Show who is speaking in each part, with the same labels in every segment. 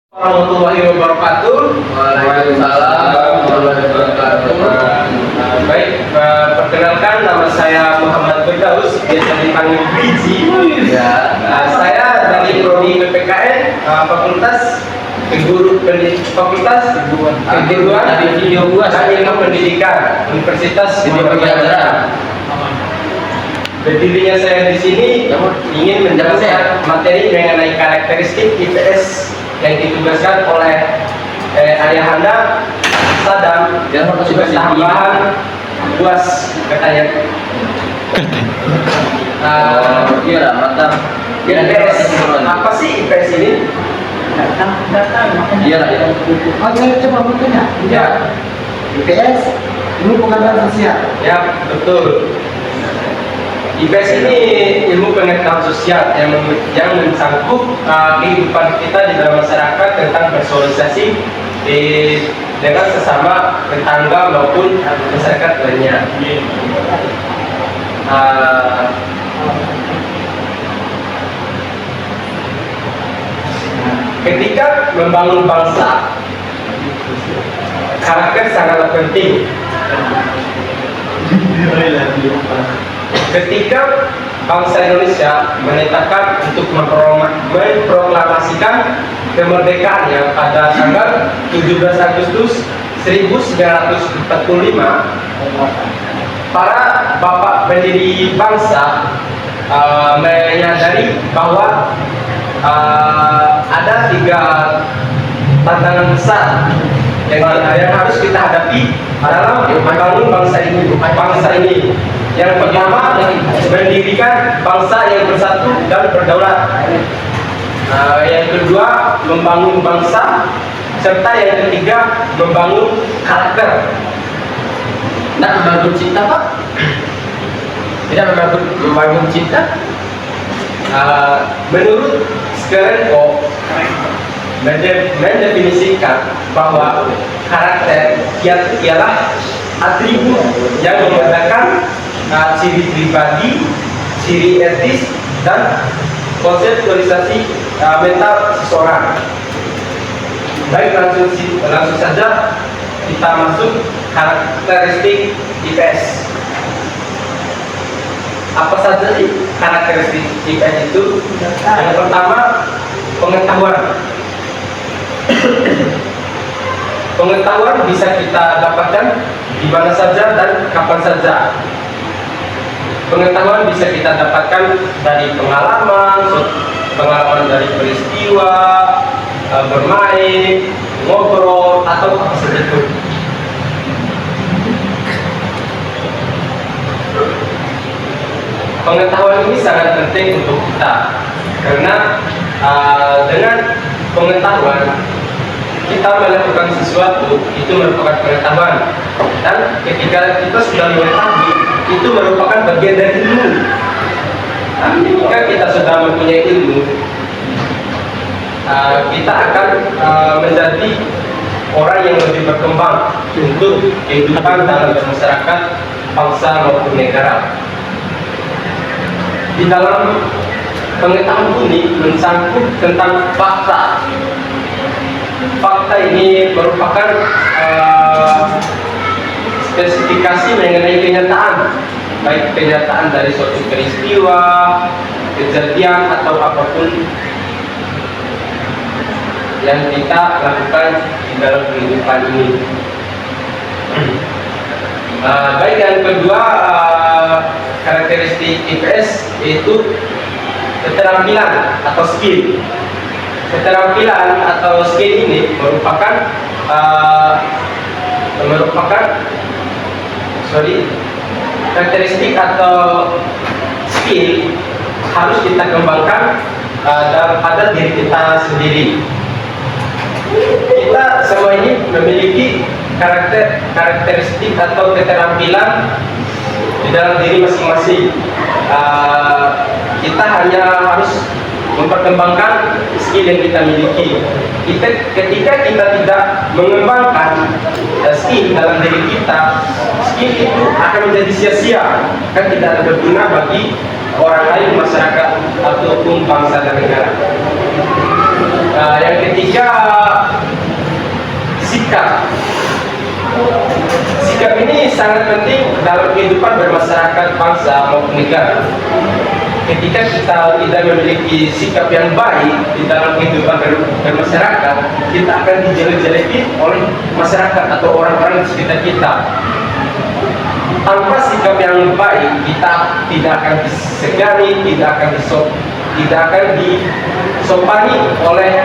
Speaker 1: Warahmatullahi wabarakatuh. Waalaikumsalam warahmatullahi wabarakatuh. Baik, perkenalkan nama saya Muhammad Firdaus, biasa dipanggil Biji. Ya. Saya dari prodi PPKN, Fakultas Fakultas Keguruan dan Ilmu Pendidikan Universitas Muhammadiyah. Berdirinya saya di sini ingin menjelaskan materi mengenai karakteristik IPS yang ditugaskan oleh ayahanda Sadam dan tugas tambahan UAS katanya.
Speaker 2: Iya lah, mantap.
Speaker 1: IPS, apa sih IPS ini?
Speaker 2: Iya lah, ya.
Speaker 3: Oh, saya coba bertanya.
Speaker 1: Ya,
Speaker 3: IPS, ilmu pengetahuan sosial.
Speaker 1: ya betul. IPS ini ilmu pengetahuan sosial yang mencangkup kehidupan kita di dalam masyarakat tentang bersosialisasi dengan sesama tetangga maupun masyarakat lainnya. Ketika membangun bangsa, karakter sangatlah penting. Ketika bangsa Indonesia menetapkan untuk memproklamasikan kemerdekaannya pada tanggal 17 Agustus 1945, para bapak pendiri bangsa menyadari bahwa ada 3 tantangan besar yang harus kita hadapi dalam membangun bangsa ini. Yang pertama, mendirikan bangsa yang bersatu dan berdaulat. Yang kedua, membangun bangsa, serta yang ketiga, membangun karakter.
Speaker 2: Tidak membangun cinta, Pak? Tidak membangun cinta?
Speaker 1: Menurut Skerenko mendefinisikan bahwa karakter ialah atribut yang membedakan ciri pribadi, ciri etis, dan konseptualisasi mental seseorang. Baik, langsung saja kita masuk karakteristik IPS. Apa saja sih karakteristik IPS itu? Yang pertama, pengetahuan. Pengetahuan bisa kita dapatkan di mana saja dan kapan saja. Pengetahuan bisa kita dapatkan dari pengalaman dari peristiwa, bermain, ngobrol, atau apa saja itu. Pengetahuan ini sangat penting untuk kita, karena dengan pengetahuan kita melakukan sesuatu itu merupakan pengetahuan, dan ketika kita sudah mengetahui itu merupakan bagian dari ilmu. Ketika kita sudah mempunyai ilmu, kita akan menjadi orang yang lebih berkembang untuk kehidupan dalam masyarakat, bangsa maupun negara. Di dalam pengetahuan ini mencangkup tentang fakta. Fakta ini merupakan spesifikasi mengenai kenyataan, baik kenyataan dari suatu peristiwa, kejadian, atau apapun yang kita lakukan di dalam kehidupan ini. Baik, yang kedua, karakteristik IPS yaitu keterampilan atau skill. Keterampilan atau skill ini merupakan karakteristik atau skill harus kita kembangkan pada diri kita sendiri. Kita semua ini memiliki karakteristik atau keterampilan di dalam diri masing-masing. Kita hanya harus memperkembangkan skill yang kita miliki. Ketika kita tidak mengembangkan skill dalam diri kita, skill itu akan menjadi sia-sia, kan tidak ada berguna bagi orang lain, masyarakat ataupun bangsa dan negara. Yang ketiga, sangat penting dalam kehidupan bermasyarakat bangsa maupun negara. Ketika kita tidak memiliki sikap yang baik di dalam kehidupan bermasyarakat, kita akan dijelek-jelekin oleh masyarakat atau orang-orang di sekitar kita. Tanpa sikap yang baik, kita tidak akan disegani, tidak akan disopani oleh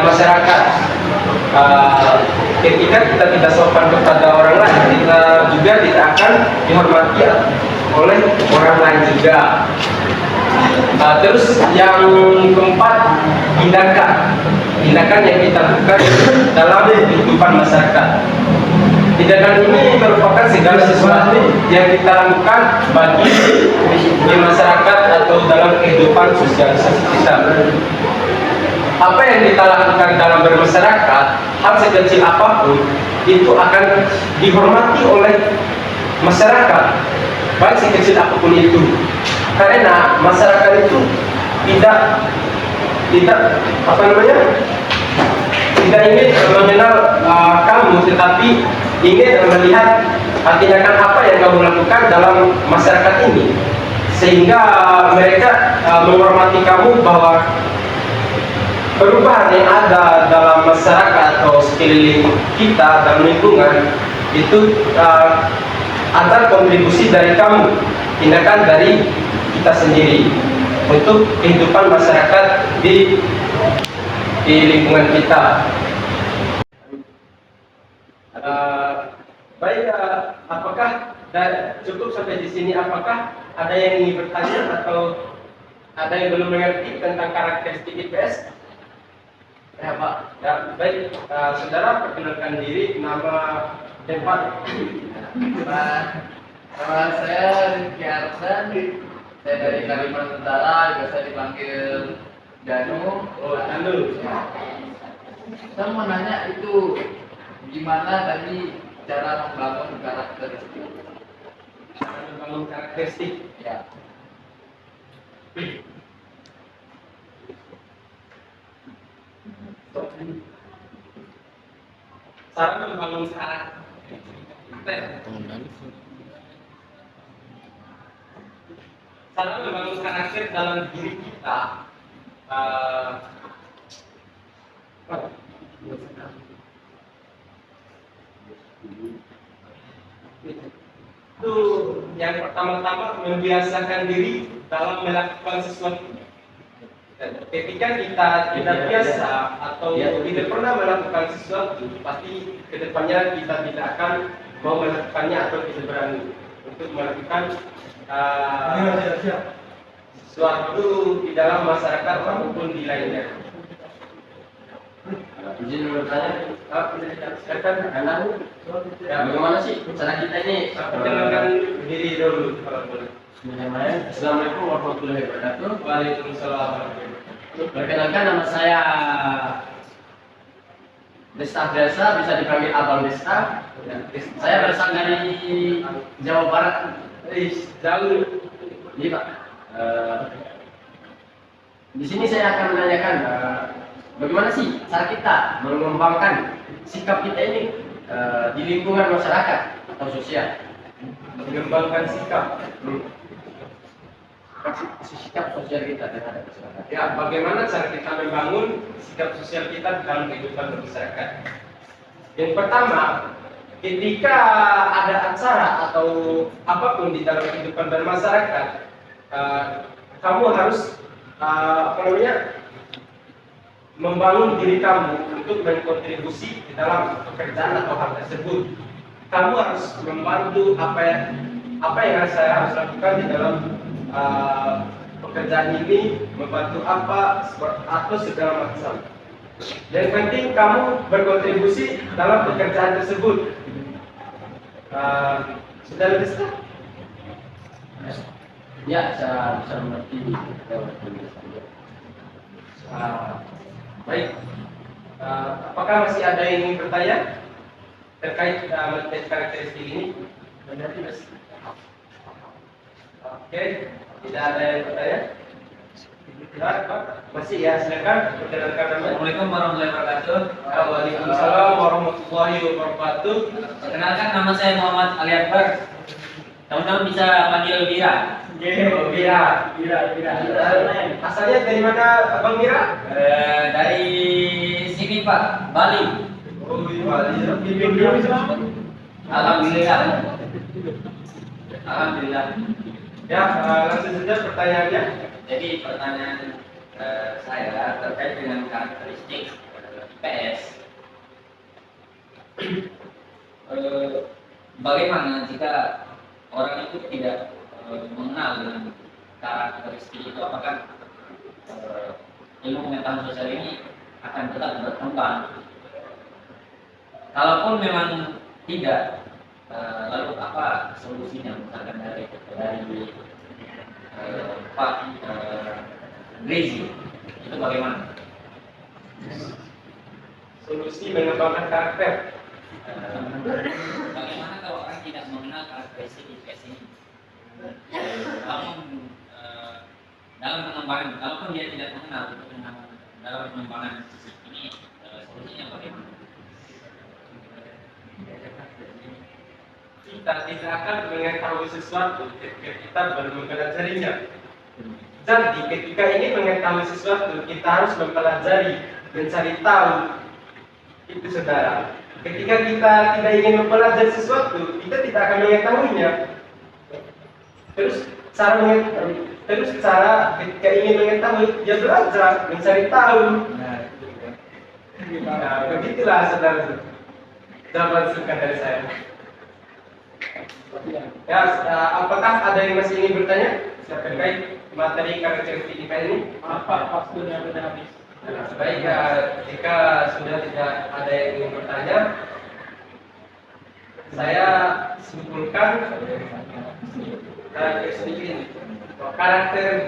Speaker 1: masyarakat. Ketika kita tidak sopan kepada orang lain, kita juga tidak akan dihormati oleh orang lain juga. Terus yang keempat, tindakan yang kita lakukan dalam kehidupan masyarakat. Tindakan ini merupakan segala sesuatu yang kita lakukan bagi masyarakat atau dalam kehidupan sosialisasi kita. Apa yang kita lakukan dalam bermasyarakat, hal sekecil apapun, itu akan dihormati oleh masyarakat, baik sekecil apapun itu. Karena masyarakat itu tidak tidak ingin mengenal kamu, tetapi ingin melihat tindakan apa yang kamu lakukan dalam masyarakat ini, sehingga mereka menghormati kamu bahwa perubahan yang ada dalam masyarakat atau sekeliling kita dalam lingkungan itu antara kontribusi dari kamu, tindakan dari kita sendiri untuk kehidupan masyarakat di lingkungan kita. Baik, apakah cukup sampai di sini? Apakah ada yang ingin bertanya atau ada yang belum mengerti tentang karakteristik IPS? Ya Pak. Ya, baik, saudara perkenalkan diri, nama, tempat.
Speaker 2: Nama saya Rizky Arsan, saya dari Kalimantan Utara, biasa dipanggil Danu.
Speaker 1: Oh, Danu.
Speaker 2: Saya mau nanya itu gimana tadi cara membangun karakteristik?
Speaker 1: Cara membangun karakteristik.
Speaker 2: Ya.
Speaker 1: Cara membangun karakter. Cara membangun karakter dalam diri kita. Itu yang pertama-tama membiasakan diri dalam melakukan sesuatu. Ketika kita tidak biasa atau tidak pernah melakukan sesuatu, pasti kedepannya kita tidak akan mau melakukannya atau tidak berani untuk melakukan sesuatu di dalam masyarakat maupun di lainnya.
Speaker 2: Izin bertanya, ya, bagaimana sih cara kita ini?
Speaker 1: Perkenalkan diri dulu kalau boleh.
Speaker 2: Assalamualaikum warahmatullahi wabarakatuh.
Speaker 1: Waalaikumsalam.
Speaker 2: Perkenalkan, nama saya Desta Biasa, bisa dipanggil Abang Desta. Saya berasal dari Jawa Barat.
Speaker 1: Jauh.
Speaker 2: Iya Pak. Di sini saya akan menanyakan bagaimana sih cara kita mengembangkan sikap kita ini di lingkungan masyarakat atau sosial.
Speaker 1: Mengembangkan sikap.
Speaker 2: Sikap sosial kita terhadap masyarakat.
Speaker 1: Ya, bagaimana cara kita membangun sikap sosial kita dalam kehidupan bermasyarakat? Yang pertama, ketika ada acara atau apapun di dalam kehidupan bermasyarakat, kamu harus membangun diri kamu untuk berkontribusi di dalam pekerjaan atau hal tersebut. Kamu harus membantu apa yang saya harus lakukan di dalam pekerjaan ini, membantu apa atau segala macam. Yang penting kamu berkontribusi dalam pekerjaan tersebut. Sudah lebih setelah?
Speaker 2: Ya, saya bisa mengerti.
Speaker 1: Baik. Apakah masih ada yang ingin bertanya terkait materi karakteristik ini? Oke, tidak ada yang bertanya. Ya, Pak. Masih ya, silakan perkenalkan nama.
Speaker 4: Assalamualaikum warahmatullahi wabarakatuh.
Speaker 1: Waalaikumsalam warahmatullahi wabarakatuh.
Speaker 4: Perkenalkan, nama saya Muhammad Ali Akbar. Teman-teman bisa panggil Bira.
Speaker 1: Oh, Mira. Asalnya dari mana Abang Mira?
Speaker 4: Dari sini Pak, Bali.
Speaker 1: Oh, iya. Bimbing dulu bisa.
Speaker 4: Alhamdulillah. Alhamdulillah.
Speaker 1: Ya, langsung saja pertanyaannya.
Speaker 4: Jadi pertanyaan saya terkait dengan karakteristik IPS. Bagaimana jika orang itu tidak mengenal dengan karakteristik itu, apakah ilmu pengetahuan sosial ini akan tetap berkembang? Kalaupun memang tidak, lalu apa solusinya, misalkan dari Pak Rizie itu bagaimana?
Speaker 1: Solusi mengembangkan karakter.
Speaker 4: Bagaimana kalau orang tidak mengenal karakteristik IPS ini? Namun dalam pengembangan, kalaupun dia tidak mengenal dalam pengembangan ini, solusinya bagaimana?
Speaker 1: Kita tidak akan mengetahui sesuatu ketika kita baru mempelajarinya. Jadi ketika ingin mengetahui sesuatu, kita harus mempelajari, mencari tahu. Itu saudara. Ketika kita tidak ingin mempelajari sesuatu, kita tidak akan mengetahuinya. Terus cara ketika ingin mengetahui, ya belajar, mencari tahu. Nah, begitulah saudara. Jawaban singkat dari saya. Ya, apakah ada yang masih ingin bertanya terkait materi karakteristik IPS ini?
Speaker 5: Apa waktunya sudah habis?
Speaker 1: Baik, jika sudah tidak ada yang ingin bertanya, saya simpulkan karakteristik ini.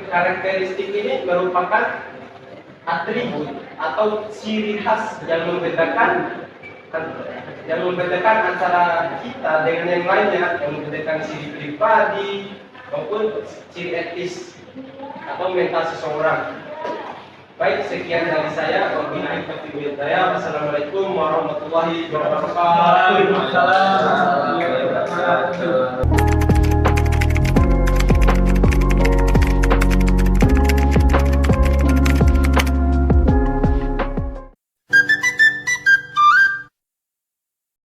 Speaker 1: Karakteristik ini merupakan atribut atau ciri khas yang membedakan antara kita dengan yang lainnya, yang membedakan ciri pribadi maupun ciri etis atau mental seseorang. Baik, sekian dari saya. Wabillahi taufiq wal hidayah. Wassalamualaikum warahmatullahi wabarakatuh.
Speaker 5: Waalaikumsalam warahmatullahi wabarakatuh.